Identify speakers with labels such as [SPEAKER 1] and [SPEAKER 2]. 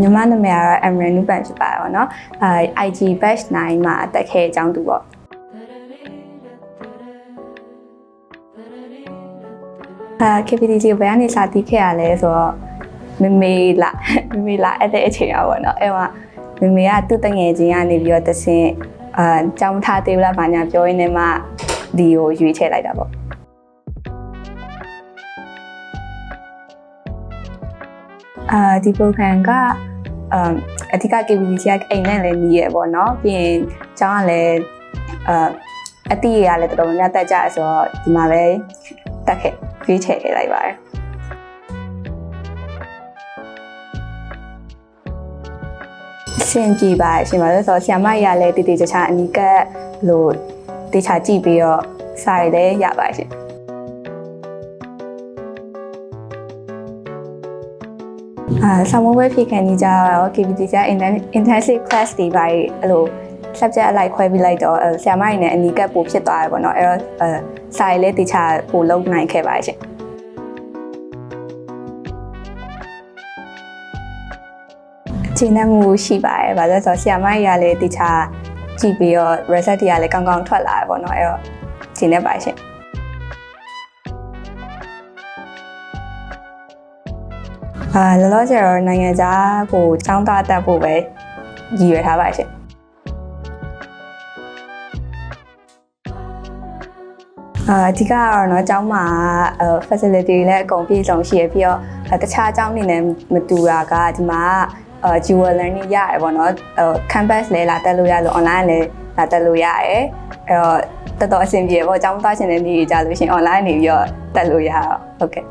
[SPEAKER 1] ညီမနာမည်ကတော့ Amran နုပန်ဖြစ်ပါတယ်ပေါ့နော်IG batch 9မှာတက်ခဲ့အကြောင်းတူပေါ့KPTG ဘယ်ကနေစတီးခဲ့ရလဲဆိုတော့မမေလာအဲ့တဲ့အချိန်อ่ะပေါ့နော်အဲ့မှာမမေကသူ့တငယ်ချင်းကနေပြီးတော့တဆင့်ကြောင်းထားသေးဘူးလားဘာညာပြောရင်းနဲ့မှဒီကိုရွေးချယ်လိုက်တာပေါ့ဒီ program ကအဓိက KPTG ကအိမ်နဲ့လည်းနီးရပေါ့နော်ပြီးရင်ကျောင်းကလည်းအတိရလည်းတော်တော်များများတက်ကြရဆိုတော့ဒီမှာပဲတက်ခဲ့ရွေးချယ်ခဲ့လိုက်ပါတယ်ရှင်ကြည့်ပါရှင်ပါလို့ဆိုတော့ဆရာမကြီးကလည်းတည်တည်ချာချာအနီးကပ်လို့တေချာကြည့်ပြီးတော့စာရည်လည်းရပါရှင်ဆောင်းမွေးဖြစ်ခံနေကြတော့ KPTG intensive class တွေပါအဲ့လို subject အလိုက်ခွဲပြီးလိုက်တော့ဆရာမကြီးနဲ့အနီးကပ်ပို့ဖြစ်သွားတယ်ပေါ့နော်အဲ့တော့စာရည်လည်းတေချာပို့လုပ်နိုင်ခဲ့ပါရှင်ခြေနှက်မှုရှိပါတယ်။ဘာလို့လဲဆိုတော့ဆရာမကြီးကလည်းတေချာကြည့်ပြီးတော့ result တွေကလည်းကောင်းကောင်းထွက်လာတယ်ပေါ့နော်။အဲ့တော့ခြေနှက်ပါရှင်။လောလောဆယ်တော့နိုင်ငံခြားကိုကျောင်းသားတက်ဖို့ပဲရည်ရွယ်ထားပါရှင်။အဓိကကတော့เนาะကျောင်းမှာfacility တွေလည်းအကုန်ပြည့်စုံရှိရပြီးတော့တခြားကျောင်းတွေနဲ့မတူတာကဒီမှာdual learning ရတယ်ပေါ့နော်campus လည်းလာတက်လို့ရလို့ online လည်းလာတက်လို့ရတယ်အဲ့တော့တော်တော်အဆင်ပြေပေါ့အကြောင်းသားရှင်တဲ့နေ့ကြလို့ရှင် online နေပြီးတော့တက်လို့ရတော့ဟုတ်ကဲ့